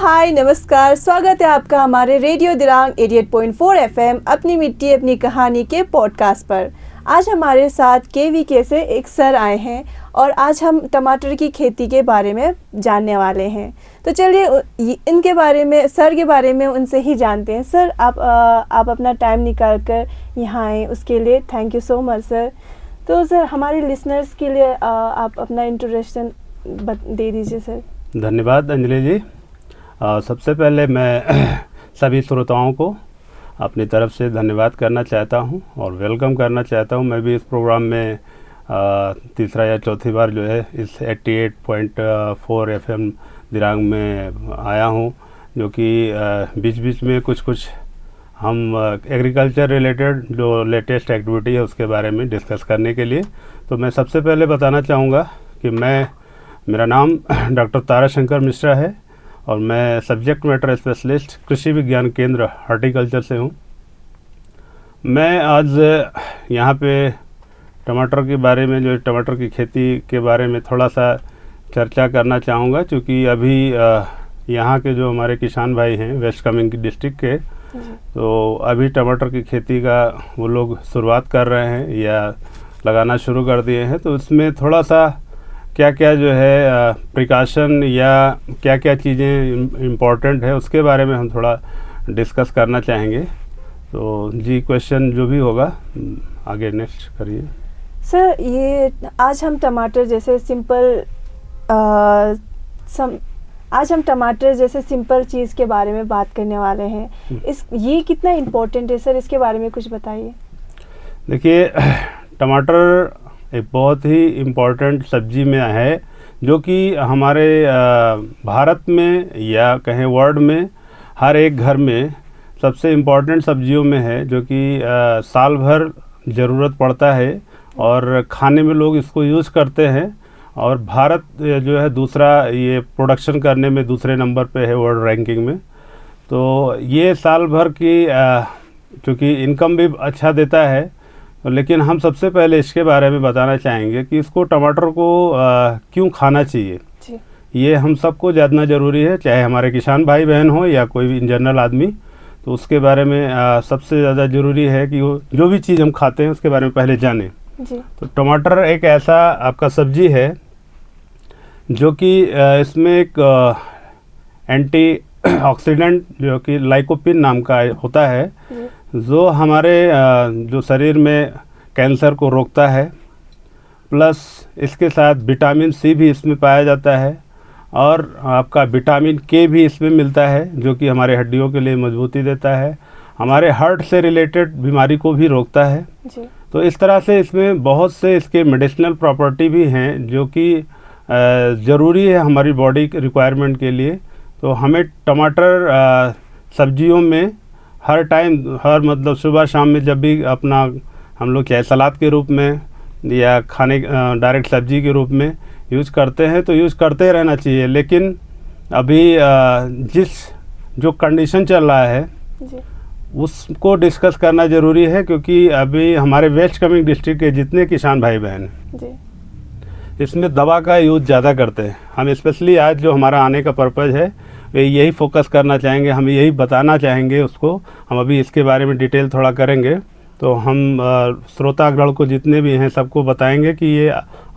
हाय नमस्कार, स्वागत है आपका हमारे रेडियो दिरांग 88.4 एफएम अपनी मिट्टी अपनी कहानी के पॉडकास्ट पर। आज हमारे साथ केवीके से एक सर आए हैं और आज हम टमाटर की खेती के बारे में जानने वाले हैं। तो चलिए इनके बारे में, सर के बारे में उनसे ही जानते हैं। सर, आप अपना टाइम निकाल कर यहाँ आए, उसके लिए thank you so much sir. तो सर, हमारे लिसनर्स के लिए आप अपना इंट्रोडक्शन दे दीजिए सर। धन्यवाद अंजलि जी। सबसे पहले मैं सभी श्रोताओं को अपनी तरफ से धन्यवाद करना चाहता हूं और वेलकम करना चाहता हूं। मैं भी इस प्रोग्राम में तीसरा या चौथी बार जो है इस 88.4 एफएम दिरांग में आया हूं, जो कि बीच बीच में कुछ हम एग्रीकल्चर रिलेटेड जो लेटेस्ट एक्टिविटी है उसके बारे में डिस्कस करने के लिए। तो मैं सबसे पहले बताना चाहूँगा कि मेरा नाम डॉक्टर ताराशंकर मिश्रा है और मैं सब्जेक्ट मैटर स्पेशलिस्ट कृषि विज्ञान केंद्र हॉर्टिकल्चर से हूँ। मैं आज यहाँ पे टमाटर के बारे में, जो टमाटर की खेती के बारे में थोड़ा सा चर्चा करना चाहूँगा, क्योंकि अभी यहाँ के जो हमारे किसान भाई हैं वेस्ट कामेंग डिस्ट्रिक्ट के, तो अभी टमाटर की खेती का वो लोग शुरुआत कर रहे हैं या लगाना शुरू कर दिए हैं। तो उसमें थोड़ा सा क्या क्या जो है प्रिकॉशन या क्या क्या चीज़ें इम्पोर्टेंट है उसके बारे में हम थोड़ा डिस्कस करना चाहेंगे। तो जी, क्वेश्चन जो भी होगा आगे नेक्स्ट करिए। सर, ये आज हम टमाटर जैसे सिंपल चीज़ के बारे में बात करने वाले हैं। ये कितना इम्पोर्टेंट है सर, इसके बारे में कुछ बताइए। देखिए, टमाटर एक बहुत ही इम्पोर्टेंट सब्जी में है, जो कि हमारे भारत में या कहें वर्ल्ड में हर एक घर में सबसे इम्पोर्टेंट सब्जियों में है, जो कि साल भर ज़रूरत पड़ता है और खाने में लोग इसको यूज़ करते हैं। और भारत जो है दूसरा, ये प्रोडक्शन करने में दूसरे नंबर पे है वर्ल्ड रैंकिंग में। तो ये साल भर की चूँकि इनकम भी अच्छा देता है, लेकिन हम सबसे पहले इसके बारे में बताना चाहेंगे कि इसको टमाटर को क्यों खाना चाहिए। ये हम सबको जानना ज़रूरी है, चाहे हमारे किसान भाई बहन हो या कोई भी जनरल आदमी। तो उसके बारे में सबसे ज़्यादा ज़रूरी है कि वो जो भी चीज़ हम खाते हैं उसके बारे में पहले जानें। तो टमाटर एक ऐसा आपका सब्जी है जो कि इसमें एक एंटी ऑक्सीडेंट जो कि लाइकोपिन नाम का होता है, जो हमारे जो शरीर में कैंसर को रोकता है। प्लस इसके साथ विटामिन सी भी इसमें पाया जाता है और आपका विटामिन के भी इसमें मिलता है, जो कि हमारे हड्डियों के लिए मजबूती देता है, हमारे हार्ट से रिलेटेड बीमारी को भी रोकता है जी। तो इस तरह से इसमें बहुत से इसके मेडिसिनल प्रॉपर्टी भी हैं, जो कि ज़रूरी है हमारी बॉडी के रिक्वायरमेंट के लिए। तो हमें टमाटर सब्जियों में हर टाइम, हर मतलब सुबह शाम में जब भी अपना हम लोग चाहे सलाद के रूप में या खाने डायरेक्ट सब्जी के रूप में यूज़ करते हैं, तो यूज़ करते रहना चाहिए। लेकिन अभी जो कंडीशन चल रहा है उसको डिस्कस करना ज़रूरी है, क्योंकि अभी हमारे वेस्ट कामेंग डिस्ट्रिक्ट के जितने किसान भाई बहन हैं इसमें दवा का यूज़ ज़्यादा करते हैं। हम स्पेशली आज जो हमारा आने का पर्पज़ है यही फोकस करना चाहेंगे, हम यही बताना चाहेंगे उसको। हम अभी इसके बारे में डिटेल थोड़ा करेंगे, तो हम श्रोतागण को जितने भी हैं सबको बताएंगे कि ये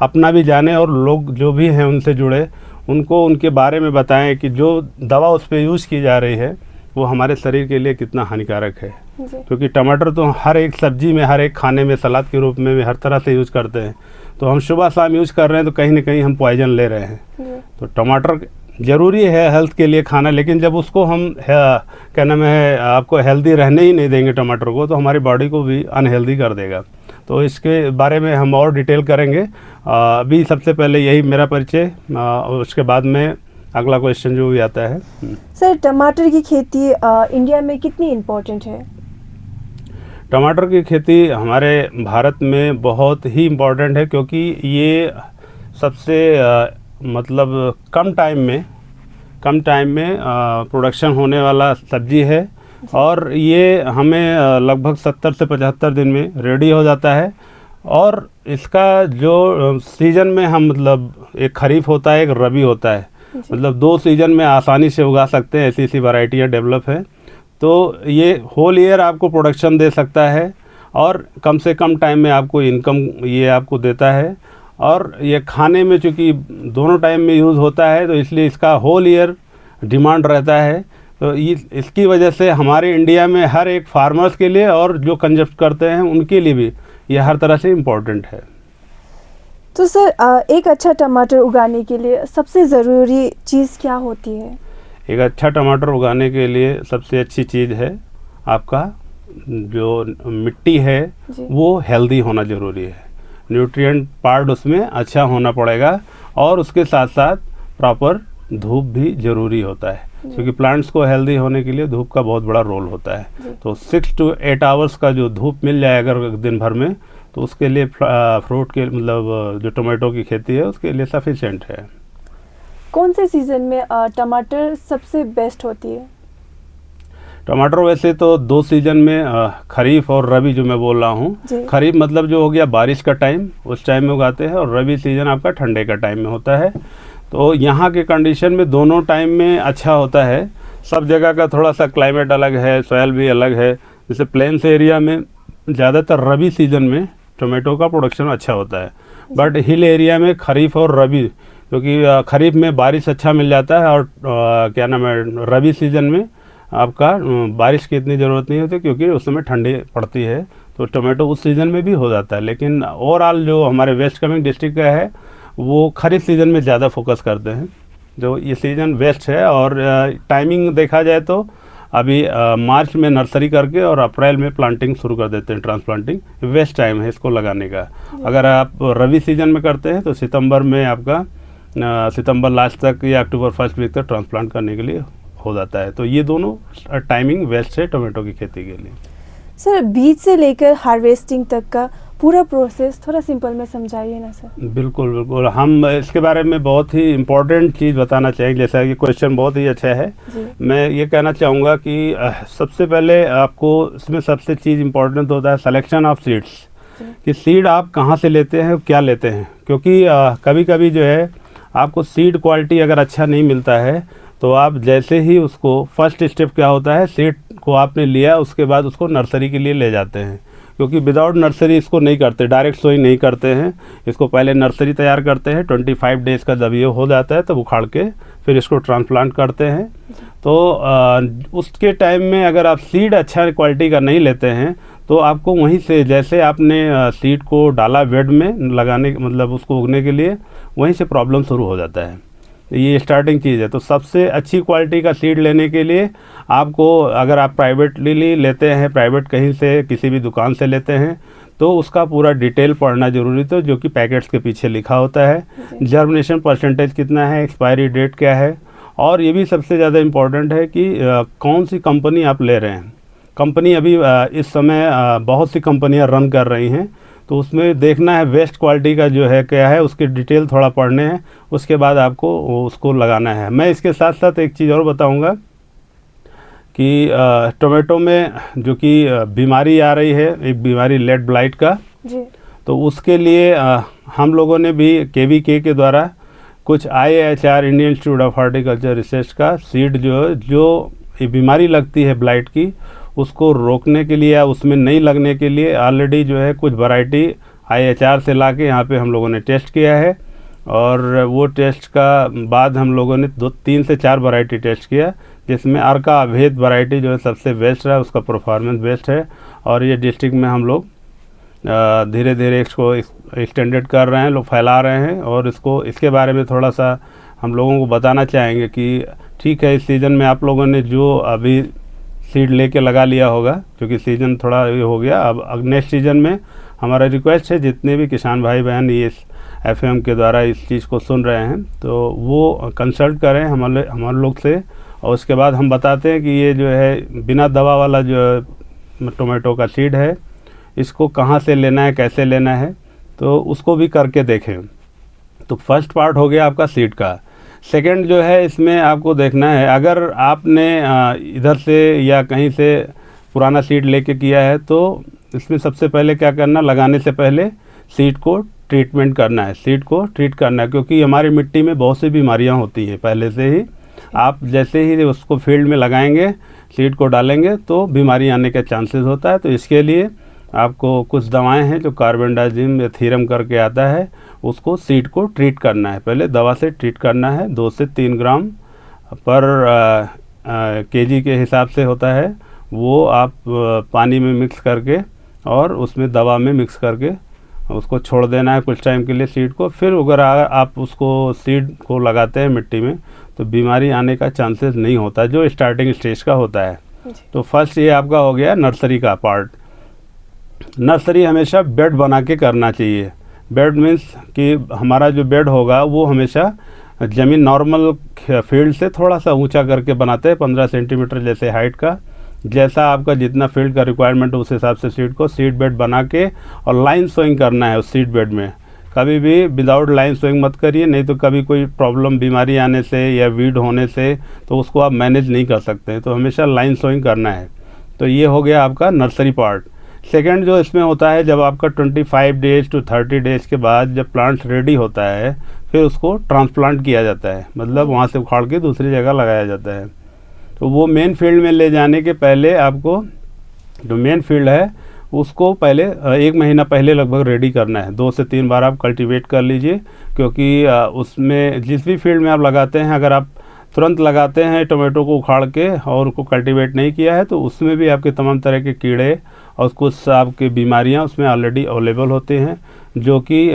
अपना भी जाने और लोग जो भी हैं उनसे जुड़े उनको उनके बारे में बताएं कि जो दवा उस पर यूज़ की जा रही है वो हमारे शरीर के लिए कितना हानिकारक है। क्योंकि टमाटर तो हर एक सब्जी में, हर एक खाने में, सलाद के रूप में हर तरह से यूज़ करते हैं। तो हम सुबह शाम यूज़ कर रहे हैं तो कहीं ना कहीं हम पॉइजन ले रहे हैं। तो टमाटर ज़रूरी है हेल्थ के लिए खाना, लेकिन जब उसको हम क्या नाम है आपको हेल्दी रहने ही नहीं देंगे टमाटर को, तो हमारी बॉडी को भी अनहेल्दी कर देगा। तो इसके बारे में हम और डिटेल करेंगे। अभी सबसे पहले यही मेरा परिचय, उसके बाद में अगला क्वेश्चन जो भी आता है। सर, टमाटर की खेती इंडिया में कितनी इम्पोर्टेंट है? टमाटर की खेती हमारे भारत में बहुत ही इम्पोर्टेंट है, क्योंकि ये सबसे मतलब कम टाइम में प्रोडक्शन होने वाला सब्जी है और ये हमें लगभग 70 से 75 दिन में रेडी हो जाता है। और इसका जो सीज़न में हम मतलब एक खरीफ होता है, एक रबी होता है। मतलब 2 सीज़न में आसानी से उगा सकते हैं, ऐसी ऐसी वैरायटियाँ डेवलप हैं। तो ये होल ईयर आपको प्रोडक्शन दे सकता है और कम से कम टाइम में आपको इनकम ये आपको देता है। और ये खाने में चूँकि दोनों टाइम में यूज़ होता है तो इसलिए इसका होल ईयर डिमांड रहता है। तो इसकी वजह से हमारे इंडिया में हर एक फार्मर्स के लिए और जो कंजप्ट करते हैं उनके लिए भी ये हर तरह से इम्पोर्टेंट है। तो सर एक अच्छा टमाटर उगाने के लिए सबसे ज़रूरी चीज़ क्या होती है? एक अच्छा टमाटर उगाने के लिए सबसे अच्छी चीज़ है आपका जो मिट्टी है वो हेल्दी होना ज़रूरी है। न्यूट्रिएंट पार्ट उसमें अच्छा होना पड़ेगा और उसके साथ साथ प्रॉपर धूप भी ज़रूरी होता है, क्योंकि प्लांट्स को हेल्दी होने के लिए धूप का बहुत बड़ा रोल होता है। तो 6 to 8 आवर्स का जो धूप मिल जाए अगर दिन भर में, तो उसके लिए फ्रूट के मतलब जो टमाटो की खेती है उसके लिए सफिशिएंट है। कौन से सीज़न में टमाटर सबसे बेस्ट होती है? टमाटर वैसे तो 2 सीज़न में खरीफ और रबी जो मैं बोल रहा हूँ, खरीफ मतलब जो हो गया बारिश का टाइम, उस टाइम में उगाते हैं, और रबी सीज़न आपका ठंडे का टाइम में होता है। तो यहाँ के कंडीशन में दोनों टाइम में अच्छा होता है। सब जगह का थोड़ा सा क्लाइमेट अलग है, सॉइल भी अलग है। जैसे प्लेन्स एरिया में ज़्यादातर रबी सीज़न में टोमेटो का प्रोडक्शन अच्छा होता है, बट हिल एरिया में खरीफ और रबी, क्योंकि खरीफ में बारिश अच्छा मिल जाता है और क्या नाम है रबी सीज़न में आपका बारिश की इतनी ज़रूरत नहीं होती, क्योंकि उस समय ठंडी पड़ती है, तो टोमेटो उस सीज़न में भी हो जाता है। लेकिन ओवरऑल जो हमारे वेस्ट कामेंग डिस्ट्रिक्ट का है वो खरीफ सीज़न में ज़्यादा फोकस करते हैं, जो ये सीज़न बेस्ट है। और टाइमिंग देखा जाए तो अभी मार्च में नर्सरी करके और अप्रैल में प्लांटिंग शुरू कर देते हैं, ट्रांसप्लांटिंग बेस्ट टाइम है इसको लगाने का। अगर आप रबी सीज़न में करते हैं तो सितंबर में आपका सितंबर लास्ट तक या अक्टूबर फर्स्ट वीक तक ट्रांसप्लांट करने के लिए हो जाता है। तो ये दोनों टाइमिंग बेस्ट है टोमेटो की खेती के लिए। सर बीज से लेकर हार्वेस्टिंग तक का पूरा प्रोसेस थोड़ा सिंपल में समझाइए ना सर। बिल्कुल बिल्कुल, हम इसके बारे में बहुत ही इम्पोर्टेंट चीज़ बताना चाहेंगे। जैसा कि क्वेश्चन बहुत ही अच्छा है, मैं ये कहना चाहूँगा कि सबसे पहले आपको इसमें सबसे चीज़ इम्पोर्टेंट होता है सिलेक्शन ऑफ सीड्स, कि सीड आप कहाँ से लेते हैं, क्या लेते हैं। क्योंकि कभी कभी जो है आपको सीड क्वालिटी अगर अच्छा नहीं मिलता है तो आप जैसे ही उसको फर्स्ट स्टेप क्या होता है, सीड को आपने लिया उसके बाद उसको नर्सरी के लिए ले जाते हैं, क्योंकि विदाउट नर्सरी इसको नहीं करते, डायरेक्ट सोइंग नहीं करते हैं। इसको पहले नर्सरी तैयार करते हैं, 25 डेज़ का जब ये हो जाता है तब उखाड़ के फिर इसको ट्रांसप्लांट करते हैं। तो उसके टाइम में अगर आप सीड अच्छा क्वालिटी का नहीं लेते हैं तो आपको वहीं से जैसे आपने सीड को डाला बेड में लगाने मतलब उसको उगने के लिए, वहीं से प्रॉब्लम शुरू हो जाता है। ये स्टार्टिंग चीज़ है। तो सबसे अच्छी क्वालिटी का सीड लेने के लिए आपको, अगर आप प्राइवेटली लेते हैं, प्राइवेट कहीं से किसी भी दुकान से लेते हैं, तो उसका पूरा डिटेल पढ़ना ज़रूरी था, जो कि पैकेट्स के पीछे लिखा होता है। जर्मिनेशन परसेंटेज कितना है, एक्सपायरी डेट क्या है, और ये भी सबसे ज़्यादा इम्पॉर्टेंट है कि कौन सी कंपनी आप ले रहे हैं। कंपनी अभी इस समय बहुत सी कंपनियां रन कर रही हैं, तो उसमें देखना है बेस्ट क्वालिटी का जो है क्या है, उसके डिटेल थोड़ा पढ़ने हैं, उसके बाद आपको उसको लगाना है। मैं इसके साथ साथ एक चीज़ और बताऊंगा कि टोमेटो में जो कि बीमारी आ रही है, एक बीमारी लेड ब्लाइट का जी, तो उसके लिए हम लोगों ने भी KVK के द्वारा कुछ IIHR Indian institute of horticulture research का सीड जो ये बीमारी लगती है ब्लाइट की, उसको रोकने के लिए या उसमें नहीं लगने के लिए ऑलरेडी जो है कुछ वैरायटी IIHR से ला के यहाँ पर हम लोगों ने टेस्ट किया है। और वो टेस्ट का बाद हम लोगों ने 3 से 4 वैरायटी टेस्ट किया, जिसमें अर्का अभेद वैरायटी जो है सबसे बेस्ट है, उसका परफॉर्मेंस बेस्ट है। और ये डिस्ट्रिक्ट में हम लोग धीरे धीरे इसको एक्सटेंडेड कर रहे हैं, लोग फैला रहे हैं। और इसके बारे में थोड़ा सा हम लोगों को बताना चाहेंगे कि ठीक है, इस सीज़न में आप लोगों ने जो अभी सीड लेके लगा लिया होगा, क्योंकि सीज़न थोड़ा ये हो गया, अब नेक्स्ट सीज़न में हमारा रिक्वेस्ट है जितने भी किसान भाई बहन ये FM के द्वारा इस चीज़ को सुन रहे हैं, तो वो कंसल्ट करें हमारे लोग से, और उसके बाद हम बताते हैं कि ये जो है बिना दवा वाला जो टोमेटो का सीड है, इसको कहाँ से लेना है, कैसे लेना है, तो उसको भी करके देखें। तो फर्स्ट पार्ट हो गया आपका सीड का। सेकंड जो है, इसमें आपको देखना है, अगर आपने इधर से या कहीं से पुराना सीड लेके किया है, तो इसमें सबसे पहले क्या करना, लगाने से पहले सीड को ट्रीटमेंट करना है, सीड को ट्रीट करना है, क्योंकि हमारी मिट्टी में बहुत सी बीमारियां होती हैं पहले से ही। आप जैसे ही उसको फील्ड में लगाएंगे, सीड को डालेंगे, तो बीमारी आने का चांसेस होता है। तो इसके लिए आपको कुछ दवाएं हैं जो कार्बेंडाजिम या थीरम करके आता है, उसको सीड को ट्रीट करना है। पहले दवा से ट्रीट करना है, 2 से 3 ग्राम पर केजी के हिसाब से होता है। वो आप पानी में मिक्स करके और उसमें दवा में मिक्स करके उसको छोड़ देना है कुछ टाइम के लिए सीड को। फिर अगर आप उसको सीड को लगाते हैं मिट्टी में, तो बीमारी आने का चांसेस नहीं होता, जो स्टार्टिंग स्टेज का होता है। तो फर्स्ट ये आपका हो गया नर्सरी का पार्ट। नर्सरी हमेशा बेड बना के करना चाहिए। बेड मीन्स कि हमारा जो बेड होगा वो हमेशा ज़मीन नॉर्मल फील्ड से थोड़ा सा ऊंचा करके बनाते हैं, 15 सेंटीमीटर जैसे हाइट का। जैसा आपका जितना फील्ड का रिक्वायरमेंट है उस हिसाब से सीड बेड बना के और लाइन सोइंग करना है उस सीड बेड में। कभी भी विदाउट लाइन सोइंग मत करिए, नहीं तो कभी कोई प्रॉब्लम बीमारी आने से या वीड होने से तो उसको आप मैनेज नहीं कर सकते। तो हमेशा लाइन सोइंग करना है। तो ये हो गया आपका नर्सरी पार्ट। सेकेंड जो इसमें होता है, जब आपका 25 डेज टू 30 डेज के बाद जब प्लांट रेडी होता है, फिर उसको ट्रांसप्लांट किया जाता है, मतलब वहाँ से उखाड़ के दूसरी जगह लगाया जाता है। तो वो मेन फील्ड में ले जाने के पहले आपको जो मेन फील्ड है उसको पहले 1 महीना पहले लगभग रेडी करना है। 2 से 3 बार आप कल्टीवेट कर लीजिए, क्योंकि उसमें जिस भी फील्ड में आप लगाते हैं, अगर आप तुरंत लगाते हैं टोमेटो को उखाड़ के और उसको कल्टीवेट नहीं किया है, तो उसमें भी आपके तमाम तरह के कीड़े और कुछ आपकी बीमारियां उसमें ऑलरेडी अवेलेबल होते हैं, जो कि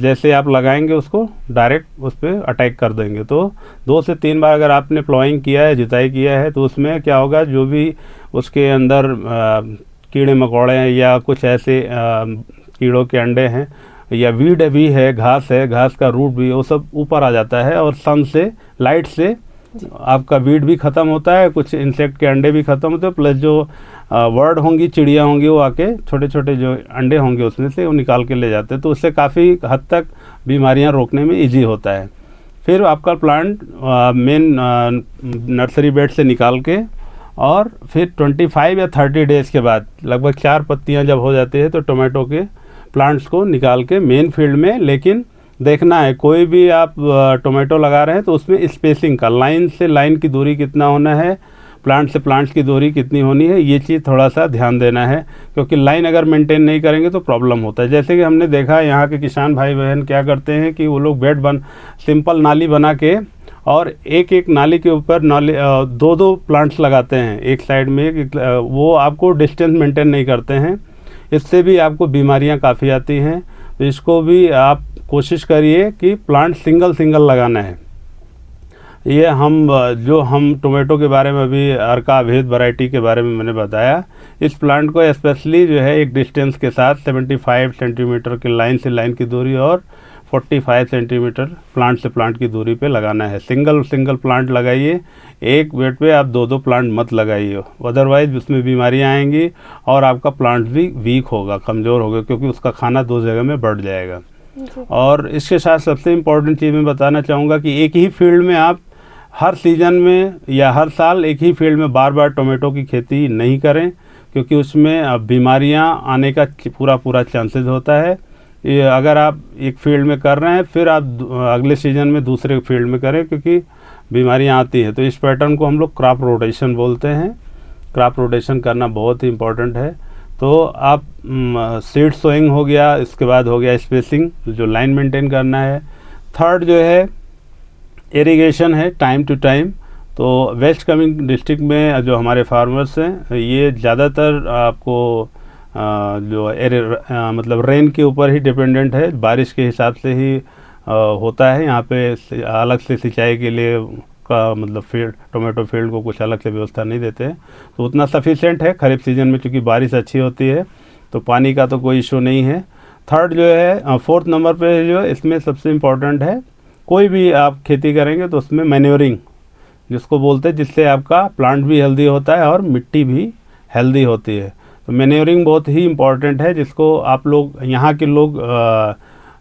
जैसे आप लगाएंगे उसको डायरेक्ट उस पर अटैक कर देंगे। तो 2 से 3 बार अगर आपने प्लॉइंग किया है, जुताई किया है, तो उसमें क्या होगा, जो भी उसके अंदर कीड़े मकोड़े हैं या कुछ ऐसे कीड़ों के अंडे हैं या वीड भी है, घास का रूट भी, वो सब ऊपर आ जाता है और सन से, लाइट से आपका वीड भी ख़त्म होता है, कुछ इंसेक्ट के अंडे भी ख़त्म होते हैं, प्लस जो बर्ड होंगी, चिड़िया होंगी, वो आके छोटे छोटे जो अंडे होंगे उसमें से वो निकाल के ले जाते हैं। तो उससे काफ़ी हद तक बीमारियां रोकने में इजी होता है। फिर आपका प्लांट मेन नर्सरी बेड से निकाल के और फिर 25 या 30 डेज़ के बाद लगभग 4 पत्तियां जब हो जाती है, तो टोमेटो के प्लांट्स को निकाल के मेन फील्ड में, लेकिन देखना है कोई भी आप टोमेटो लगा रहे हैं तो उसमें स्पेसिंग का, लाइन से लाइन की दूरी कितना होना है, प्लांट से प्लांट की दूरी कितनी होनी है, ये चीज़ थोड़ा सा ध्यान देना है, क्योंकि लाइन अगर मेंटेन नहीं करेंगे तो प्रॉब्लम होता है। जैसे कि हमने देखा यहाँ के किसान भाई बहन क्या करते हैं कि वो लोग सिंपल नाली बना के और एक एक नाली के ऊपर 2-2 प्लांट्स लगाते हैं एक साइड में, वो आपको डिस्टेंस मेंटेन नहीं करते हैं। इससे भी आपको बीमारियां काफ़ी आती हैं। तो इसको भी आप कोशिश करिए कि प्लांट सिंगल लगाना है। ये हम टोमेटो के बारे में अभी अर्का अभेद वैरायटी के बारे में मैंने बताया, इस प्लांट को स्पेशली जो है एक डिस्टेंस के साथ 75 सेंटीमीटर की लाइन से लाइन की दूरी और 45 सेंटीमीटर प्लांट से प्लांट की दूरी पे लगाना है। सिंगल प्लांट लगाइए, एक बेड पे आप 2-2 प्लांट मत लगाइए, अदरवाइज उसमें बीमारियां आएंगी और आपका प्लांट भी वीक होगा, कमज़ोर होगा, क्योंकि उसका खाना 2 जगह में बढ़ जाएगा। और इसके साथ सबसे इम्पोर्टेंट चीज़ मैं बताना चाहूँगा कि एक ही फील्ड में आप हर सीज़न में या हर साल एक ही फील्ड में बार बार टोमेटो की खेती नहीं करें, क्योंकि उसमें बीमारियां आने का पूरा चांसेस होता है। ये अगर आप एक फील्ड में कर रहे हैं, फिर आप अगले सीज़न में दूसरे फील्ड में करें, क्योंकि बीमारियां आती हैं। तो इस पैटर्न को हम लोग क्रॉप रोटेशन बोलते हैं। क्रॉप रोटेशन करना बहुत ही इम्पोर्टेंट है। तो आप सीड सोइंग हो गया, इसके बाद हो गया स्पेसिंग, जो लाइन मेंटेन करना है। थर्ड जो है इरिगेशन है, टाइम टू टाइम। तो वेस्ट कामेंग डिस्ट्रिक्ट में जो हमारे फार्मर्स हैं, ये ज़्यादातर आपको मतलब रेन के ऊपर ही डिपेंडेंट है, बारिश के हिसाब से ही होता है। यहाँ पे अलग से सिंचाई के लिए का मतलब फील्ड, टोमेटो फील्ड को कुछ अलग से व्यवस्था नहीं देते हैं, तो उतना सफिशिएंट है। खरीफ सीजन में चूँकि बारिश अच्छी होती है तो पानी का तो कोई इशू नहीं है। थर्ड जो है, 4th नंबर पे जो इसमें सबसे इम्पोर्टेंट है, कोई भी आप खेती करेंगे तो उसमें मैन्योरिंग जिसको बोलते हैं, जिससे आपका प्लांट भी हेल्दी होता है और मिट्टी भी हेल्दी होती है। तो मैन्योरिंग बहुत ही इम्पॉर्टेंट है, जिसको आप लोग, यहाँ के लोग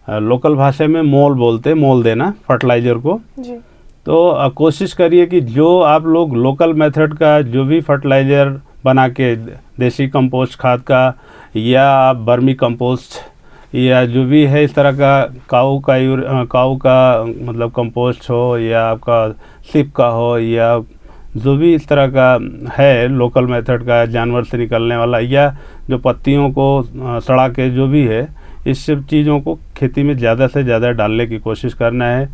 लोकल भाषा में मोल बोलते हैं, मोल देना फर्टिलाइज़र को जी। तो कोशिश करिए कि जो आप लोग लोकल मेथड का जो भी फर्टिलाइज़र बना के, देसी कंपोस्ट खाद का या आप बर्मी कंपोस्ट या जो भी है इस तरह का काऊ का मतलब कंपोस्ट हो या आपका सिप का हो या जो भी इस तरह का है लोकल मेथड का जानवर से निकलने वाला या जो पत्तियों को सड़ा के जो भी है, इस सब चीज़ों को खेती में ज़्यादा से ज़्यादा डालने की कोशिश करना है।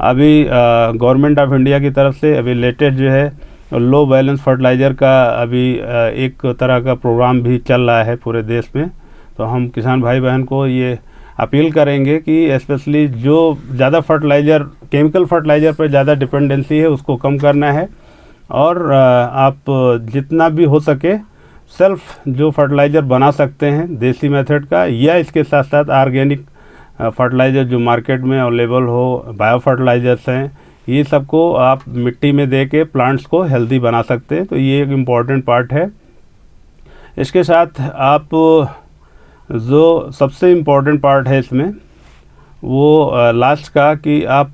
अभी गवर्नमेंट ऑफ इंडिया की तरफ से अभी लेटेस्ट जो है लो बैलेंस फर्टिलाइज़र का अभी एक तरह का प्रोग्राम भी चल रहा है पूरे देश में। तो हम किसान भाई बहन को ये अपील करेंगे कि स्पेशली जो ज़्यादा फर्टिलाइज़र केमिकल फर्टिलाइज़र पर ज़्यादा डिपेंडेंसी है उसको कम करना है और आप जितना भी हो सके सेल्फ जो फर्टिलाइज़र बना सकते हैं देसी मेथड का या इसके साथ साथ ऑर्गेनिक फर्टिलाइज़र जो मार्केट में अवेलेबल हो, बायो फर्टिलाइज़र्स हैं, ये सबको आप मिट्टी में दे के प्लांट्स को हेल्दी बना सकते हैं। तो ये एक इम्पॉर्टेंट पार्ट है। इसके साथ आप जो सबसे इम्पॉर्टेंट पार्ट है इसमें वो लास्ट का कि आप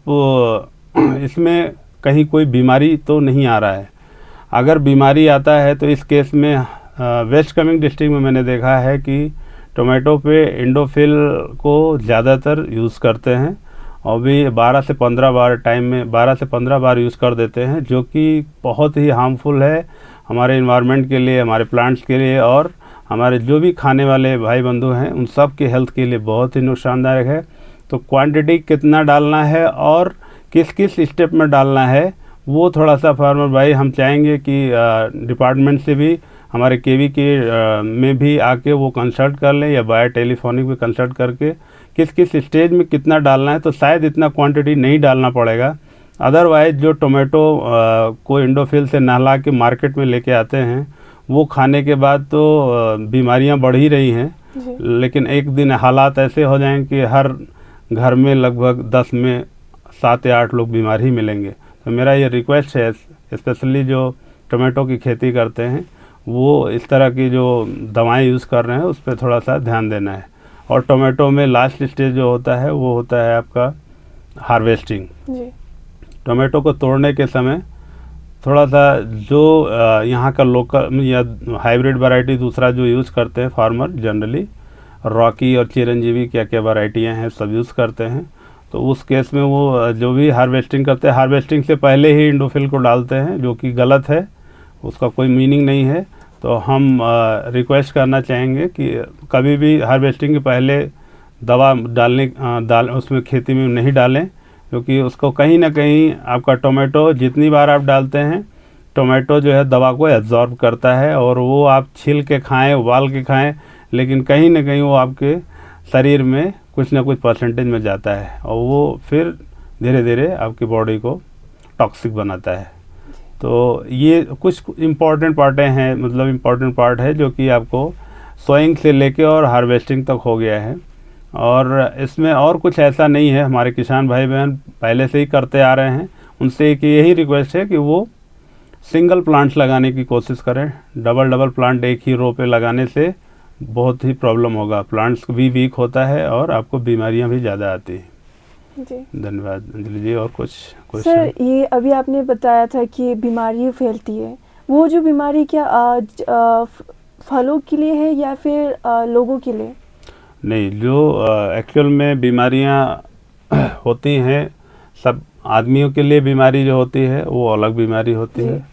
इसमें कहीं कोई बीमारी तो नहीं आ रहा है। अगर बीमारी आता है तो इस केस में वेस्ट कामेंग डिस्ट्रिक्ट में मैंने देखा है कि टोमेटो पे इंडोफिल को ज़्यादातर यूज़ करते हैं और भी 12 से 15 बार टाइम में 12 से 15 बार यूज़ कर देते हैं, जो कि बहुत ही हार्मफुल है हमारे इन्वायरमेंट के लिए, हमारे प्लांट्स के लिए और हमारे जो भी खाने वाले भाई बंधु हैं उन सब के हेल्थ के लिए बहुत ही नुकसानदायक है। तो क्वांटिटी कितना डालना है और किस किस स्टेप में डालना है वो थोड़ा सा फार्मर भाई हम चाहेंगे कि डिपार्टमेंट से भी हमारे केवी के में भी आके वो कंसल्ट कर लें या बाय टेलीफोनिक भी कंसल्ट करके किस किस स्टेज में कितना डालना है, तो शायद इतना क्वांटिटी नहीं डालना पड़ेगा। अदरवाइज़ जो टोमेटो को इंडोफिल से नहला के मार्केट में लेके आते हैं वो खाने के बाद तो बीमारियां बढ़ ही रही हैं, लेकिन एक दिन हालात ऐसे हो जाएं कि हर घर में लगभग 10 में 7 या 8 लोग बीमार ही मिलेंगे। तो मेरा ये रिक्वेस्ट है स्पेशली जो टोमेटो की खेती करते हैं वो इस तरह की जो दवाएं यूज़ कर रहे हैं उस पर थोड़ा सा ध्यान देना है। और टोमेटो में लास्ट स्टेज जो होता है वो होता है आपका हार्वेस्टिंग। टोमेटो को तोड़ने के समय थोड़ा सा जो यहाँ का लोकल या हाइब्रिड वैरायटी दूसरा जो यूज़ करते हैं फार्मर जनरली रॉकी और चिरंजीवी क्या क्या वैरायटियाँ हैं सब यूज़ करते हैं। तो उस केस में वो जो भी हार्वेस्टिंग करते हैं हार्वेस्टिंग से पहले ही इंडोफिल को डालते हैं, जो कि गलत है, उसका कोई मीनिंग नहीं है। तो हम रिक्वेस्ट करना चाहेंगे कि कभी भी हार्वेस्टिंग के पहले दवा उसमें खेती में नहीं डालें, क्योंकि उसको कहीं ना कहीं आपका टोमेटो जितनी बार आप डालते हैं टोमेटो जो है दवा को एब्जॉर्ब करता है और वो आप छील के खाएं, उबाल के खाएं, लेकिन कहीं ना कहीं वो आपके शरीर में कुछ ना कुछ परसेंटेज में जाता है और वो फिर धीरे धीरे आपकी बॉडी को टॉक्सिक बनाता है। तो ये कुछ इम्पॉर्टेंट पार्टें हैं, मतलब इम्पॉर्टेंट पार्ट है जो कि आपको सोइंग से लेके और हार्वेस्टिंग तक हो गया है। और इसमें और कुछ ऐसा नहीं है, हमारे किसान भाई बहन पहले से ही करते आ रहे हैं। उनसे एक यही रिक्वेस्ट है कि वो सिंगल प्लांट्स लगाने की कोशिश करें। डबल प्लांट एक ही रो पे लगाने से बहुत ही प्रॉब्लम होगा, प्लांट्स भी वीक होता है और आपको बीमारियां भी ज़्यादा आती हैं। जी धन्यवाद अंजलि जी। और कुछ क्वेश्चन? सर, ये अभी आपने बताया था कि बीमारी फैलती है, वो जो बीमारी क्या फलों के लिए है या फिर लोगों के लिए? नहीं, जो एक्चुअल में बीमारियां होती हैं सब आदमियों के लिए बीमारी जो होती है वो अलग बीमारी होती है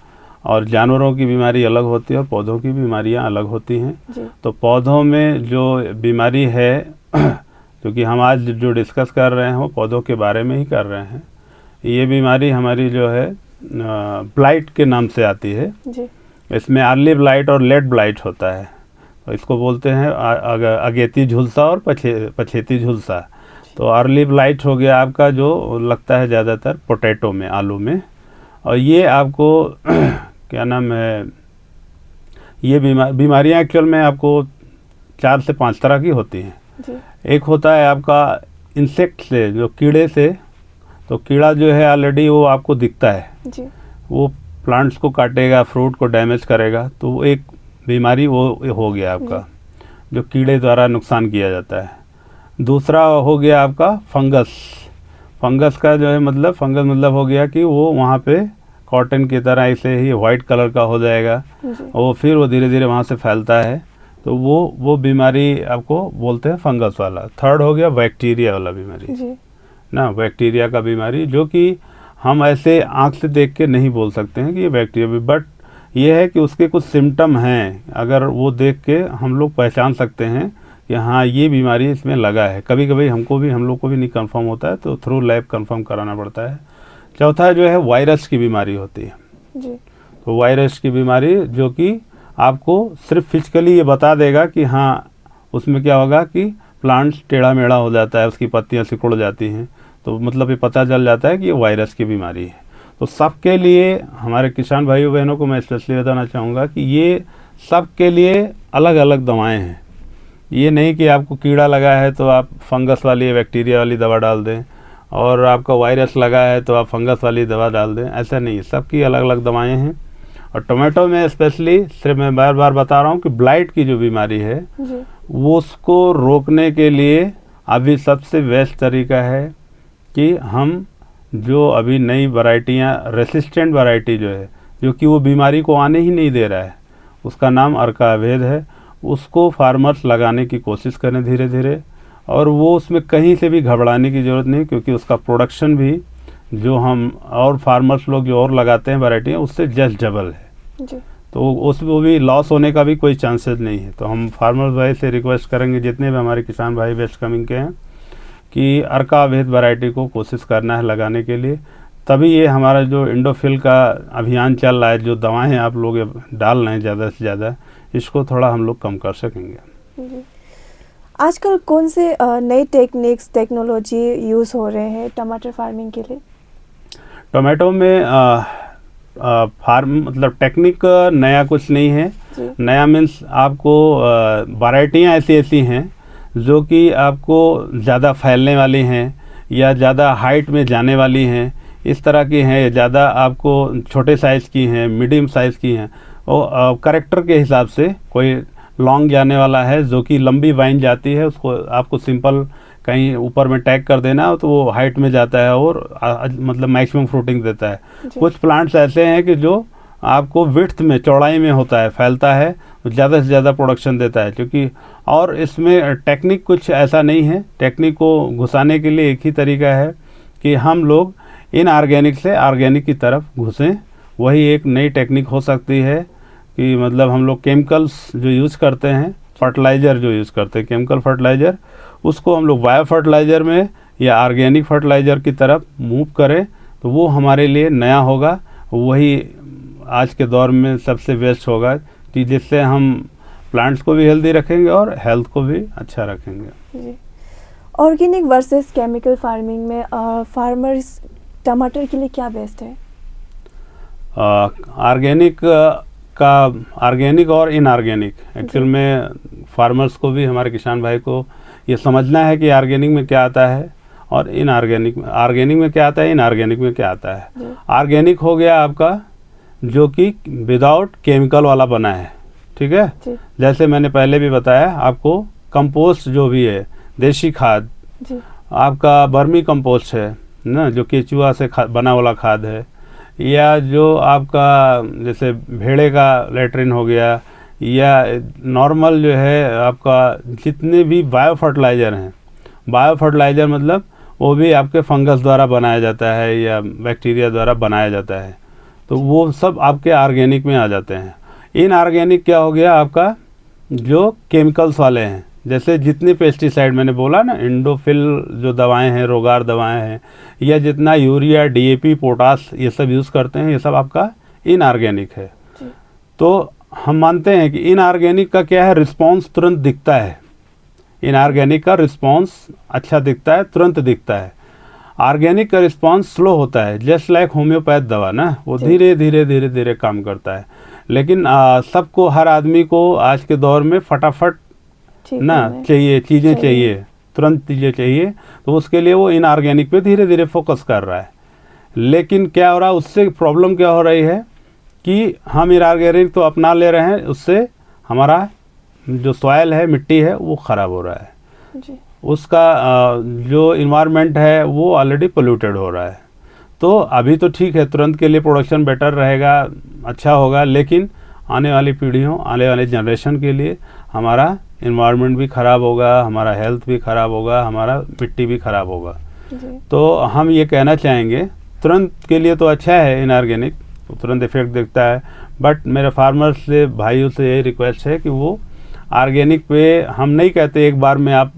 और जानवरों की बीमारी अलग होती है और पौधों की बीमारियां अलग होती हैं। तो पौधों में जो बीमारी है क्योंकि हम आज जो डिस्कस कर रहे हैं वो पौधों के बारे में ही कर रहे हैं। ये बीमारी हमारी जो है ब्लाइट के नाम से आती है जी। इसमें अर्ली ब्लाइट और लेट ब्लाइट होता है। तो इसको बोलते हैं अगेती झुलसा और पछेती झुलसा। तो अर्ली ब्लाइट हो गया आपका जो लगता है ज़्यादातर पोटैटो में, आलू में, और ये आपको क्या नाम है, ये बीमारियाँ एक्चुअल में आपको 4 से 5 तरह की होती हैं जी। एक होता है आपका इंसेक्ट से, जो कीड़े से। तो कीड़ा जो है ऑलरेडी वो आपको दिखता है जी। वो प्लांट्स को काटेगा, फ्रूट को डैमेज करेगा, तो वो एक बीमारी वो हो गया आपका जो कीड़े द्वारा नुकसान किया जाता है। दूसरा हो गया आपका फंगस। फंगस का जो है मतलब फंगस मतलब हो गया कि वो वहाँ पे कॉटन की तरह ऐसे ही वाइट कलर का हो जाएगा और फिर वो धीरे धीरे वहाँ से फैलता है। तो वो बीमारी आपको बोलते हैं फंगस वाला। थर्ड हो गया बैक्टीरिया वाला बीमारी जी। ना, बैक्टीरिया का बीमारी, जो कि हम ऐसे आँख से देख के नहीं बोल सकते हैं कि ये बैक्टीरिया भी, बट ये है कि उसके कुछ सिम्टम हैं, अगर वो देख के हम लोग पहचान सकते हैं कि हाँ ये बीमारी इसमें लगा है। कभी कभी हम लोग को भी नहीं कंफर्म होता है, तो थ्रू लैब कंफर्म कराना पड़ता है। चौथा जो है वायरस की बीमारी होती है जी। तो वायरस की बीमारी जो कि आपको सिर्फ फिजिकली ये बता देगा कि हाँ उसमें क्या होगा कि प्लांट्स टेढ़ा मेढ़ा हो जाता है, उसकी पत्तियां सिकुड़ जाती हैं, तो मतलब ये पता चल जाता है कि ये वायरस की बीमारी है। तो सबके लिए, हमारे किसान भाइयों बहनों को मैं स्पेशली बताना चाहूँगा कि ये सबके लिए अलग अलग दवाएं हैं। ये नहीं कि आपको कीड़ा लगा है तो आप फंगस वाली बैक्टीरिया वाली दवा डाल दें, और आपका वायरस लगा है तो आप फंगस वाली दवा डाल दें, ऐसा नहीं है, सबकी अलग अलग दवाएं हैं। और टोमेटो में स्पेशली सिर्फ मैं बार बार बता रहा हूँ कि ब्लाइट की जो बीमारी है जी। वो उसको रोकने के लिए अभी सबसे बेस्ट तरीका है कि हम जो अभी नई वैरायटियाँ, रेसिस्टेंट वैरायटी जो है, जो कि वो बीमारी को आने ही नहीं दे रहा है, उसका नाम अर्का अभेद है, उसको फार्मर्स लगाने की कोशिश करें धीरे धीरे। और वो उसमें कहीं से भी घबराने की ज़रूरत नहीं, क्योंकि उसका प्रोडक्शन भी जो हम और फार्मर्स लोग जो और लगाते हैं वैरायटियाँ, उससे जस्ट डबल है जी। तो उसमें भी लॉस होने का भी कोई चांसेस नहीं है। तो हम फार्मर्स भाई से रिक्वेस्ट करेंगे, जितने भी हमारे किसान भाई वेस्ट कमिंग के हैं, कि अर्का अभेद वैरायटी को कोशिश करना है लगाने के लिए। तभी ये हमारा जो इंडोफिल का अभियान चल रहा है, जो दवाएं आप लोग डाल रहे हैं ज़्यादा से ज़्यादा, इसको थोड़ा हम लोग कम कर सकेंगे। जी। आजकल कौन से नए टेक्निक्स, टेक्नोलॉजी यूज़ हो रहे हैं टमाटर फार्मिंग के लिए? टोमेटो में फार्म मतलब टेक्निक नया कुछ नहीं है। जी। नया मीन्स आपको वैरायटियाँ ऐसी ऐसी हैं जो कि आपको ज़्यादा फैलने वाली हैं या ज़्यादा हाइट में जाने वाली हैं, इस तरह की हैं। ज़्यादा आपको छोटे साइज़ की हैं, मीडियम साइज़ की हैं, और करेक्टर के हिसाब से कोई लॉन्ग जाने वाला है जो कि लंबी वाइन जाती है, उसको आपको सिंपल कहीं ऊपर में टैग कर देना तो वो हाइट में जाता है और मतलब मैक्सिमम फ्रूटिंग देता है। कुछ प्लांट्स ऐसे हैं कि जो आपको विड्थ में, चौड़ाई में होता है, फैलता है, ज़्यादा से ज़्यादा प्रोडक्शन देता है, क्योंकि और इसमें टेक्निक कुछ ऐसा नहीं है। टेक्निक को घुसाने के लिए एक ही तरीका है कि हम लोग इनऑर्गेनिक से ऑर्गेनिक की तरफ घुसें। वही एक नई टेक्निक हो सकती है कि मतलब हम लोग केमिकल्स जो यूज़ करते हैं, फर्टिलाइज़र जो यूज़ करते हैं, केमिकल फर्टिलाइज़र, उसको हम लोग बायो फर्टिलाइज़र में या ऑर्गेनिक फर्टिलाइज़र की तरफ मूव करें, तो वो हमारे लिए नया होगा। वही आज के दौर में सबसे बेस्ट होगा कि जिससे हम प्लांट्स को भी हेल्दी रखेंगे और हेल्थ को भी अच्छा रखेंगे। जी। ऑर्गेनिक वर्सेस केमिकल फार्मिंग में फार्मर्स टमाटर के लिए क्या बेस्ट है? ऑर्गेनिक और इनऑर्गेनिक, एक्चुअल में फार्मर्स को भी, हमारे किसान भाई को ये समझना है कि ऑर्गेनिक में क्या आता है और ऑर्गेनिक में क्या आता है, इनऑर्गेनिक में क्या आता है। ऑर्गेनिक हो गया आपका जो कि विदाउट केमिकल वाला बना है, ठीक है। जैसे मैंने पहले भी बताया आपको, कंपोस्ट जो भी है, देसी खाद, आपका वर्मी कंपोस्ट है ना, जो केचुआ से बना वाला खाद है, या जो आपका जैसे भेड़े का लेट्रिन हो गया, या नॉर्मल जो है आपका जितने भी बायो फर्टिलाइज़र हैं, बायो फर्टिलाइज़र मतलब वो भी आपके फंगस द्वारा बनाया जाता है या बैक्टीरिया द्वारा बनाया जाता है, तो वो सब आपके ऑर्गेनिक में आ जाते हैं। इनऑर्गेनिक क्या हो गया आपका, जो केमिकल्स वाले हैं, जैसे जितने पेस्टिसाइड मैंने बोला ना, इंडोफिल जो दवाएं हैं, रोगार दवाएं हैं, या जितना यूरिया, डीएपी, पोटास ये सब यूज़ करते हैं, ये सब आपका इनऑर्गेनिक है। तो हम मानते हैं कि इनऑर्गेनिक का क्या है, रिस्पॉन्स तुरंत दिखता है। इनऑर्गेनिक का रिस्पॉन्स अच्छा दिखता है, तुरंत दिखता है। ऑर्गेनिक का रिस्पॉन्स स्लो होता है, जस्ट लाइक होम्योपैथ दवा ना, वो धीरे धीरे धीरे धीरे काम करता है। लेकिन सबको, हर आदमी को आज के दौर में फटाफट ना चाहिए, चीज़ें चाहिए, तुरंत चीज़ें चाहिए, तो उसके लिए वो इनऑर्गेनिक पे धीरे धीरे फोकस कर रहा है। लेकिन क्या हो रहा है, उससे प्रॉब्लम क्या हो रही है कि हम इनऑर्गेनिक तो अपना ले रहे हैं, उससे हमारा जो सॉइल है, मिट्टी है, वो ख़राब हो रहा है जी। उसका जो इन्वायरमेंट है वो ऑलरेडी पोल्यूटेड हो रहा है। तो अभी तो ठीक है, तुरंत के लिए प्रोडक्शन बेटर रहेगा, अच्छा होगा, लेकिन आने वाली पीढ़ियों, आने वाले जनरेशन के लिए हमारा इन्वायरमेंट भी ख़राब होगा, हमारा हेल्थ भी ख़राब होगा, हमारा मिट्टी भी ख़राब होगा। तो हम ये कहना चाहेंगे, तुरंत के लिए तो अच्छा है इनऑर्गेनिक, तो तुरंत इफेक्ट दिखता है, बट मेरे फार्मर्स से भाइयों से यही रिक्वेस्ट है कि वो ऑर्गेनिक पे, हम नहीं कहते एक बार में आप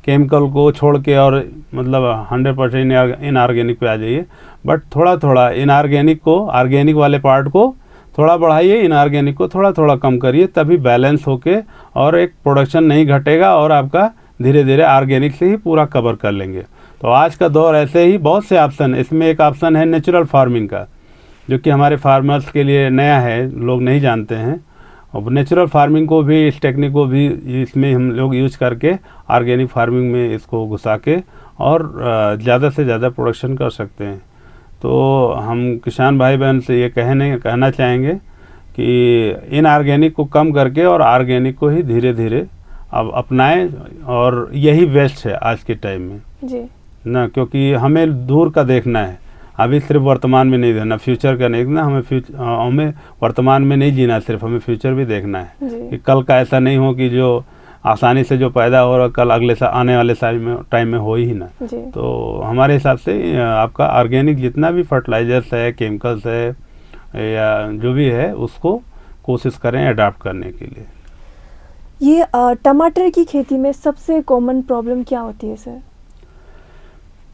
केमिकल को छोड़ के और मतलब 100% इनऑर्गेनिक पे आ जाइए, बट थोड़ा थोड़ा इनऑर्गेनिक को, ऑर्गेनिक वाले पार्ट को थोड़ा बढ़ाइए, इनऑर्गेनिक को थोड़ा थोड़ा कम करिए, तभी बैलेंस होके और एक प्रोडक्शन नहीं घटेगा और आपका धीरे धीरे ऑर्गेनिक से ही पूरा कवर कर लेंगे। तो आज का दौर ऐसे ही बहुत से ऑप्शन, इसमें एक ऑप्शन है नेचुरल फार्मिंग का, जो कि हमारे फार्मर्स के लिए नया है, लोग नहीं जानते हैं। और नेचुरल फार्मिंग को भी, इस टेक्निक को भी इसमें हम लोग यूज करके ऑर्गेनिक फार्मिंग में इसको घुसा के और ज़्यादा से ज़्यादा प्रोडक्शन कर सकते हैं। तो हम किसान भाई बहन से ये कहना चाहेंगे कि इनऑर्गेनिक को कम करके और ऑर्गेनिक को ही धीरे धीरे अब अपनाएं, और यही बेस्ट है आज के टाइम में जी ना, क्योंकि हमें दूर का देखना है, अभी सिर्फ वर्तमान में नहीं देखना, फ्यूचर का नहीं देखना, हमें वर्तमान में नहीं जीना, सिर्फ हमें फ्यूचर भी देखना है कि कल का ऐसा नहीं हो कि जो आसानी से जो पैदा हो रहा कल अगले साल आने वाले साल में टाइम में हो ही ना। तो हमारे हिसाब से आपका ऑर्गेनिक जितना भी फर्टिलाइजर्स है, केमिकल्स है या जो भी है, उसको कोशिश करें अडॉप्ट करने के लिए। ये टमाटर की खेती में सबसे कॉमन प्रॉब्लम क्या होती है सर?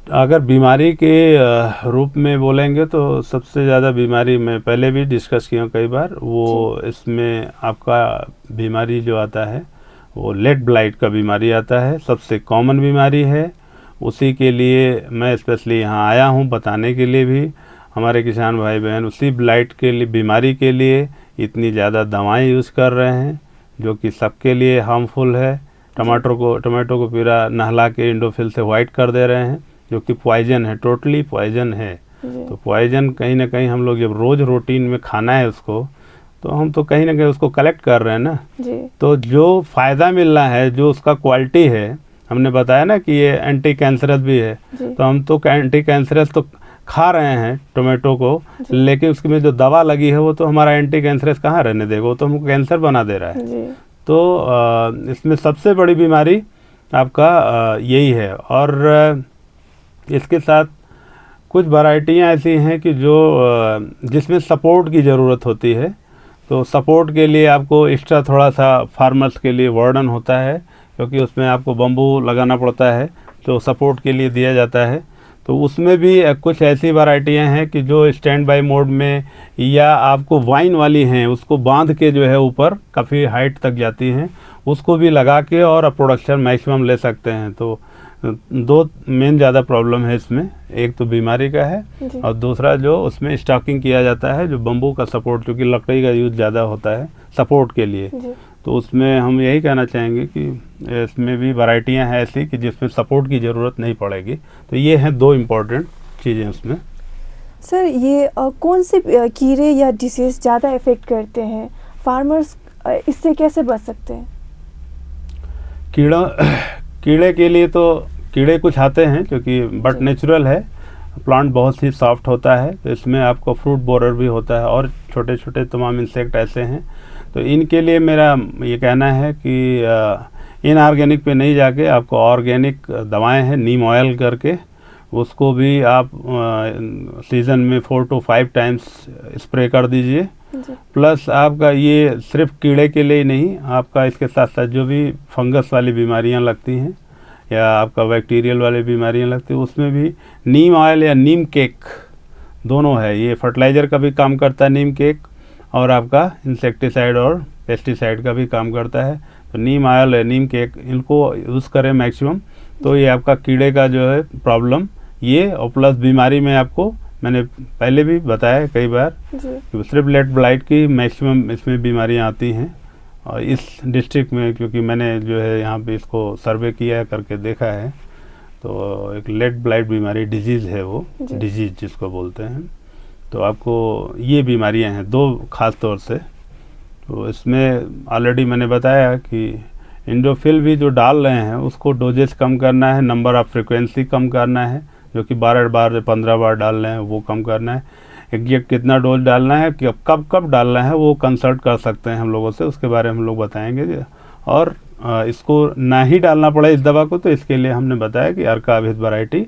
अगर बीमारी के रूप में बोलेंगे तो सबसे ज़्यादा बीमारी मैं पहले भी डिस्कस किया कई बार, वो इसमें आपका बीमारी जो आता है वो लेट ब्लाइट का बीमारी आता है, सबसे कॉमन बीमारी है। उसी के लिए मैं स्पेशली यहाँ आया हूँ बताने के लिए भी, हमारे किसान भाई बहन उसी ब्लाइट के लिए, बीमारी के लिए इतनी ज़्यादा दवाएं यूज़ कर रहे हैं जो कि सबके लिए हार्मफुल है। टमाटो को पूरा नहला के इंडोफिल से वाइट कर दे रहे हैं, जो कि पॉइजन है, टोटली पॉइजन है। तो पॉइजन कहीं ना कहीं हम लोग जब रोज़ रूटीन में खाना है उसको, तो हम तो कहीं ना कहीं उसको कलेक्ट कर रहे हैं ना जी। तो जो फ़ायदा मिल रहा है, जो उसका क्वालिटी है, हमने बताया ना कि ये एंटी कैंसरस भी है, तो हम तो एंटी कैंसरस तो खा रहे हैं टोमेटो को, लेकिन उसमें जो दवा लगी है वो तो हमारा एंटी कैंसरस कहाँ रहने देगा, वो तो हमको कैंसर बना दे रहा है। तो इसमें सबसे बड़ी बीमारी आपका यही है। और इसके साथ कुछ वैरायटियाँ ऐसी हैं कि जो जिसमें सपोर्ट की ज़रूरत होती है, तो सपोर्ट के लिए आपको एक्स्ट्रा थोड़ा सा फार्मर्स के लिए बर्डन होता है, क्योंकि उसमें आपको बम्बू लगाना पड़ता है, तो सपोर्ट के लिए दिया जाता है। तो उसमें भी कुछ ऐसी वैरायटियाँ हैं कि जो स्टैंड बाय मोड में या आपको वाइन वाली हैं, उसको बांध के जो है ऊपर काफ़ी हाइट तक जाती हैं, उसको भी लगा के और प्रोडक्शन मैक्सिमम ले सकते हैं। तो दो मेन ज़्यादा प्रॉब्लम है इसमें, एक तो बीमारी का है और दूसरा जो उसमें स्टॉकिंग किया जाता है, जो बम्बू का सपोर्ट, क्योंकि लकड़ी का यूज़ ज़्यादा होता है सपोर्ट के लिए, तो उसमें हम यही कहना चाहेंगे कि इसमें भी वैरायटियां हैं ऐसी कि जिसमें सपोर्ट की ज़रूरत नहीं पड़ेगी। तो ये हैं दो इम्पोर्टेंट चीज़ें उसमें। सर ये कौन से कीड़े या डिसीज़ ज़्यादा इफ़ेक्ट करते हैं, फार्मर्स इससे कैसे बच सकते हैं? कीड़े के लिए तो कीड़े कुछ आते हैं, क्योंकि बट नेचुरल है, प्लांट बहुत ही सॉफ्ट होता है, तो इसमें आपको फ्रूट बोरर भी होता है और छोटे छोटे तमाम इंसेक्ट ऐसे हैं। तो इनके लिए मेरा ये कहना है कि इनऑर्गेनिक पे नहीं जाके आपको ऑर्गेनिक दवाएं हैं, नीम ऑयल करके, उसको भी आप सीज़न में 4 to 5 टाइम्स स्प्रे कर दीजिए। प्लस आपका ये सिर्फ कीड़े के लिए नहीं, आपका इसके साथ साथ जो भी फंगस वाली बीमारियां लगती हैं या आपका बैक्टीरियल वाली बीमारियां लगती हैं, उसमें भी नीम ऑयल या नीम केक दोनों है। ये फर्टिलाइज़र का भी काम करता है नीम केक, और आपका इंसेक्टिसाइड और पेस्टिसाइड का भी काम करता है। तो नीम ऑयल है, नीम केक, इनको यूज़ करें मैक्सिमम, तो ये आपका कीड़े का जो है प्रॉब्लम ये, और प्लस बीमारी में आपको मैंने पहले भी बताया कई बार कि सिर्फ लेट ब्लाइट की मैक्सिमम इसमें बीमारियां आती हैं। और इस डिस्ट्रिक्ट में, क्योंकि मैंने जो है यहाँ पे इसको सर्वे किया करके देखा है, तो एक लेट ब्लाइट बीमारी डिजीज़ है, वो डिजीज़ जिसको बोलते हैं। तो आपको ये बीमारियां हैं दो ख़ास तौर से। तो इसमें ऑलरेडी मैंने बताया कि इंडोफिल भी जो डाल रहे हैं उसको डोजेस कम करना है, नंबर ऑफ़ फ्रिक्वेंसी कम करना है, जो कि 12 बार या 15 बार डाल रहे हैं वो कम करना है। एग्जैक्ट कितना डोज डालना है, कि कब डालना है, वो कंसल्ट कर सकते हैं हम लोगों से, उसके बारे में हम लोग बताएंगे। और इसको ना ही डालना पड़े इस दवा को, तो इसके लिए हमने बताया कि अर्का अभेद वैरायटी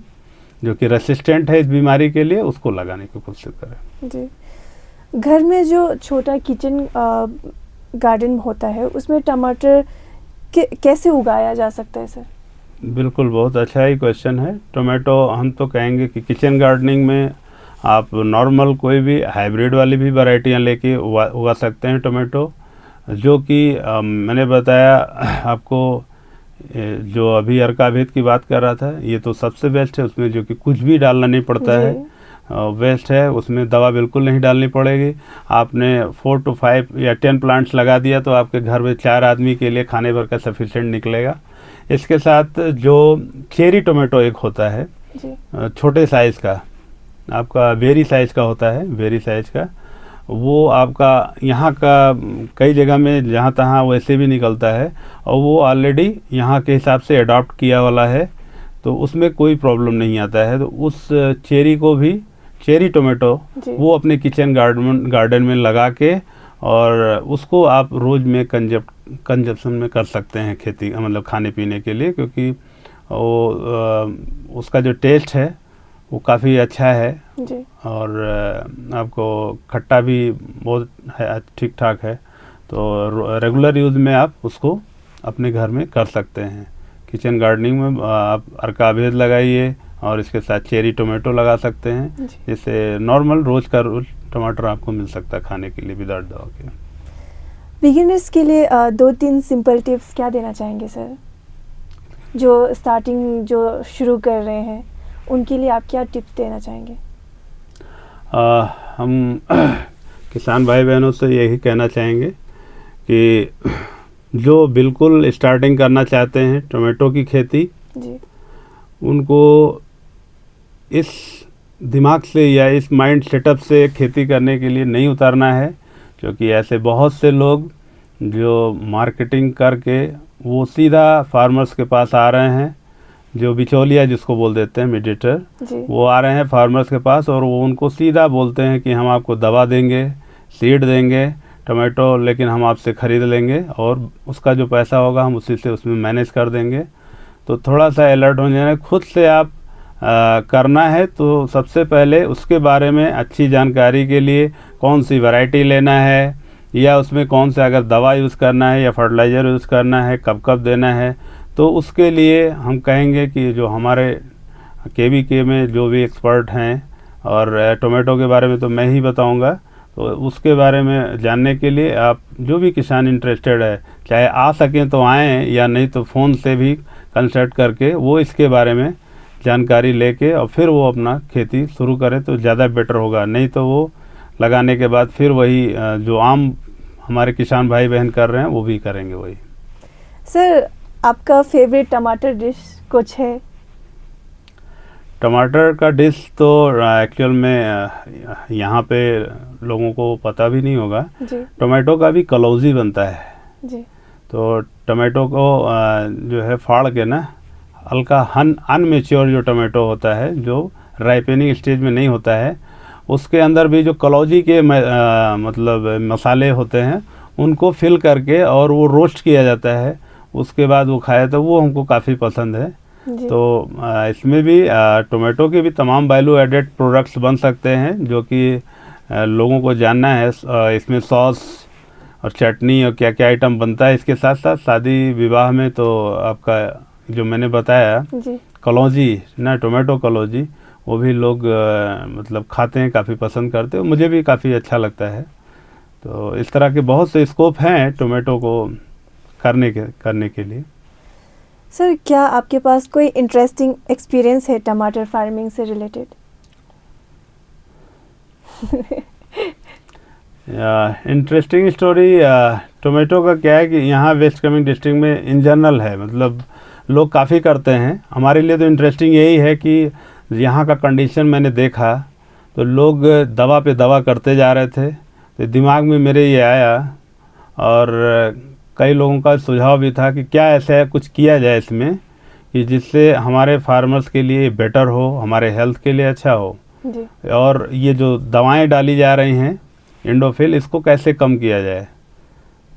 जो कि रेसिस्टेंट है इस बीमारी के लिए, उसको लगाने की कोशिश करें। जी, घर में जो छोटा किचन गार्डन होता है उसमें टमाटर कैसे उगाया जा सकता है सर? बिल्कुल, बहुत अच्छा ही क्वेश्चन है। टोमेटो हम तो कहेंगे कि किचन गार्डनिंग में आप नॉर्मल कोई भी हाइब्रिड वाली भी वैरायटियाँ लेके उगा सकते हैं टोमेटो, जो कि मैंने बताया आपको जो अभी अर्का अभेद की बात कर रहा था, ये तो सबसे बेस्ट है, उसमें जो कि कुछ भी डालना नहीं पड़ता है, बेस्ट है, उसमें दवा बिल्कुल नहीं डालनी पड़ेगी। आपने 4 to 5 या 10 प्लांट्स लगा दिया तो आपके घर में 4 आदमी के लिए खाने भर का सफिशिएंट निकलेगा। इसके साथ जो चेरी टोमेटो एक होता है छोटे साइज़ का, आपका बेरी साइज़ का होता है, बेरी साइज़ का, वो आपका यहाँ का कई जगह में जहाँ तहाँ वैसे भी निकलता है और वो ऑलरेडी यहाँ के हिसाब से अडॉप्ट किया वाला है, तो उसमें कोई प्रॉब्लम नहीं आता है। तो उस चेरी को भी, चेरी टोमेटो, वो अपने किचन गार्डन में लगा के और उसको आप रोज़ में कंजप्शन में कर सकते हैं, खेती मतलब खाने पीने के लिए, क्योंकि वो उसका जो टेस्ट है वो काफ़ी अच्छा है जी। और आपको खट्टा भी बहुत है, ठीक ठाक है, तो रेगुलर यूज़ में आप उसको अपने घर में कर सकते हैं। किचन गार्डनिंग में आप अर्का अभेद लगाइए और इसके साथ चेरी टोमेटो लगा सकते हैं, जिससे नॉर्मल रोज़ का रोज़ टमाटर आपको मिल सकता है खाने के लिए विदाउट दवा के। बिगिनर्स के लिए 2-3 सिंपल टिप्स क्या देना चाहेंगे सर, जो स्टार्टिंग जो शुरू कर रहे हैं उनके लिए आप क्या टिप्स देना चाहेंगे? हम किसान भाई बहनों से यही कहना चाहेंगे कि जो बिल्कुल स्टार्टिंग करना चाहते हैं टोमेटो की खेती जी, उनको इस दिमाग से या इस माइंड सेटअप से खेती करने के लिए नहीं उतरना है, क्योंकि ऐसे बहुत से लोग जो मार्केटिंग करके वो सीधा फार्मर्स के पास आ रहे हैं, जो बिचौलिया जिसको बोल देते हैं, मीडिएटर, वो आ रहे हैं फार्मर्स के पास और वो उनको सीधा बोलते हैं कि हम आपको दवा देंगे, सीड देंगे टोमेटो, लेकिन हम आपसे ख़रीद लेंगे और उसका जो पैसा होगा हम उसी से उसमें मैनेज कर देंगे। तो थोड़ा सा अलर्ट हो जाना, खुद से आप करना है तो सबसे पहले उसके बारे में अच्छी जानकारी के लिए कौन सी वैरायटी लेना है या उसमें कौन सा अगर दवा यूज़ करना है या फर्टिलाइज़र यूज़ करना है, कब कब देना है, तो उसके लिए हम कहेंगे कि जो हमारे KVK में जो भी एक्सपर्ट हैं, और टोमेटो के बारे में तो मैं ही बताऊंगा, तो उसके बारे में जानने के लिए आप जो भी किसान इंटरेस्टेड है, चाहे आ सकें तो आएँ या नहीं तो फ़ोन से भी कंसल्ट करके वो इसके बारे में जानकारी लेके और फिर वो अपना खेती शुरू करें तो ज़्यादा बेटर होगा। नहीं तो वो लगाने के बाद फिर वही जो आम हमारे किसान भाई बहन कर रहे हैं वो भी करेंगे वही। सर, आपका फेवरेट टमाटर डिश कुछ है? टमाटर का डिश तो एक्चुअल में यहाँ पे लोगों को पता भी नहीं होगा। टोमेटो का भी कलौजी बनता है जी। तो टोमेटो को जो है फाड़ के ना, हल्का अनमेच्योर जो टोमेटो होता है, जो राइपनिंग स्टेज में नहीं होता है, उसके अंदर भी जो कलौजी के मतलब मसाले होते हैं उनको फिल करके और वो रोस्ट किया जाता है, उसके बाद वो खाया, तो वो हमको काफ़ी पसंद है। तो इसमें भी टोमेटो के भी तमाम वैल्यू एडेड प्रोडक्ट्स बन सकते हैं, जो कि लोगों को जानना है। इसमें सॉस और चटनी और क्या क्या आइटम बनता है। इसके साथ साथ शादी विवाह में तो आपका जो मैंने बताया कलौजी ना, टोमेटो कलौजी, वो भी लोग मतलब खाते हैं, काफ़ी पसंद करते हैं, मुझे भी काफ़ी अच्छा लगता है। तो इस तरह के बहुत से स्कोप हैं टोमेटो को करने के लिए। सर, क्या आपके पास कोई इंटरेस्टिंग एक्सपीरियंस है टमाटर फार्मिंग से रिलेटेड? इंटरेस्टिंग स्टोरी टोमेटो का क्या है कि यहाँ वेस्ट कामेंग डिस्ट्रिक्ट में इन जनरल है, मतलब लोग काफ़ी करते हैं। हमारे लिए तो इंटरेस्टिंग यही है कि यहाँ का कंडीशन मैंने देखा तो लोग दवा पे दवा करते जा रहे थे, तो दिमाग में मेरे ये आया और कई लोगों का सुझाव भी था कि क्या ऐसा कुछ किया जाए इसमें कि जिससे हमारे फार्मर्स के लिए बेटर हो, हमारे हेल्थ के लिए अच्छा हो जी। और ये जो दवाएं डाली जा रही हैं एंडोफिल, इसको कैसे कम किया जाए।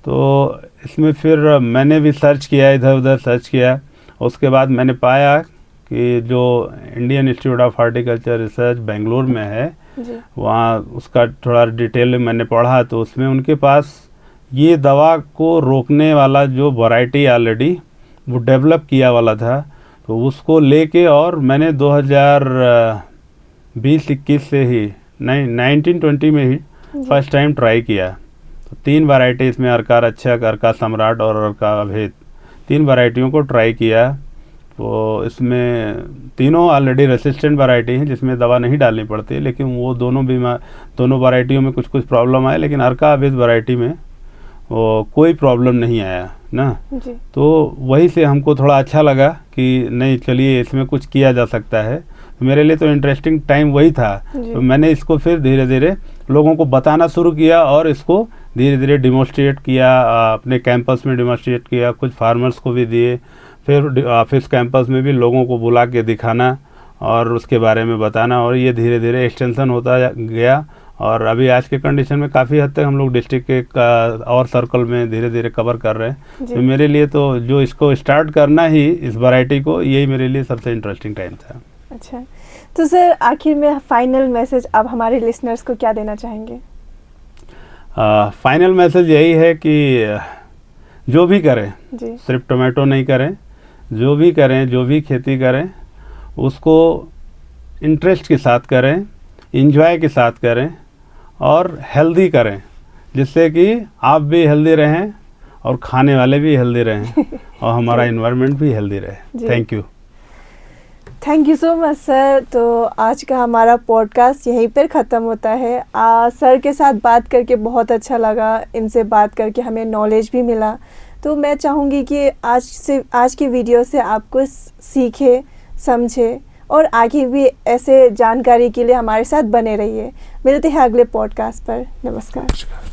तो इसमें फिर मैंने भी सर्च किया, इधर उधर सर्च किया। उसके बाद मैंने पाया कि जो Indian institute of horticulture research Bangalore में है, वहाँ उसका थोड़ा डिटेल में मैंने पढ़ा, तो उसमें उनके पास ये दवा को रोकने वाला जो वैरायटी ऑलरेडी वो डेवलप किया वाला था, तो उसको लेके और मैंने 2020-21 से ही 19-20 में ही फर्स्ट टाइम ट्राई किया। तो 3 वैरायटी इसमें, अर्का रक्षक, अर्का सम्राट और अर्का अभेद, 3 वैरायटियों को ट्राई किया। तो इसमें तीनों ऑलरेडी रेसिस्टेंट वैरायटी हैं जिसमें दवा नहीं डालनी पड़ती, लेकिन वो दोनों वैरायटियों में कुछ कुछ प्रॉब्लम आए, लेकिन अर्का अभेद वैरायटी में वो कोई प्रॉब्लम नहीं आया ना जी। तो वही से हमको थोड़ा अच्छा लगा कि नहीं चलिए इसमें कुछ किया जा सकता है। तो मेरे लिए तो इंटरेस्टिंग टाइम वही था, तो मैंने इसको फिर धीरे धीरे लोगों को बताना शुरू किया और इसको धीरे धीरे डिमॉन्स्ट्रेट किया, अपने कैंपस में डिमॉन्स्ट्रेट किया, कुछ फार्मर्स को भी दिए, फिर ऑफिस कैंपस में भी लोगों को बुला के दिखाना और उसके बारे में बताना, और ये धीरे धीरे एक्सटेंशन होता गया। और अभी आज के कंडीशन में काफ़ी हद तक हम लोग डिस्ट्रिक्ट के और सर्कल में धीरे धीरे कवर कर रहे हैं। तो मेरे लिए तो जो इसको स्टार्ट करना ही, इस वैरायटी को, यही मेरे लिए सबसे इंटरेस्टिंग टाइम था। अच्छा, तो सर आखिर में फाइनल मैसेज आप हमारे लिसनर्स को क्या देना चाहेंगे? फाइनल मैसेज यही है कि जो भी करें, सिर्फ टोमेटो नहीं करें, जो भी करें, जो भी खेती करें, उसको इंटरेस्ट के साथ करें, इंजॉय के साथ करें और हेल्दी करें, जिससे कि आप भी हेल्दी रहें और खाने वाले भी हेल्दी रहें और हमारा इन्वायरमेंट भी हेल्दी रहे। Thank you so much sir. तो आज का हमारा पॉडकास्ट यहीं पर ख़त्म होता है। सर के साथ बात करके बहुत अच्छा लगा, इनसे बात करके हमें नॉलेज भी मिला। तो मैं चाहूँगी कि आज की वीडियो से आपको सीखे, समझे और आगे भी ऐसे जानकारी के लिए हमारे साथ बने रहिए। मिलते हैं अगले पॉडकास्ट पर। नमस्कार।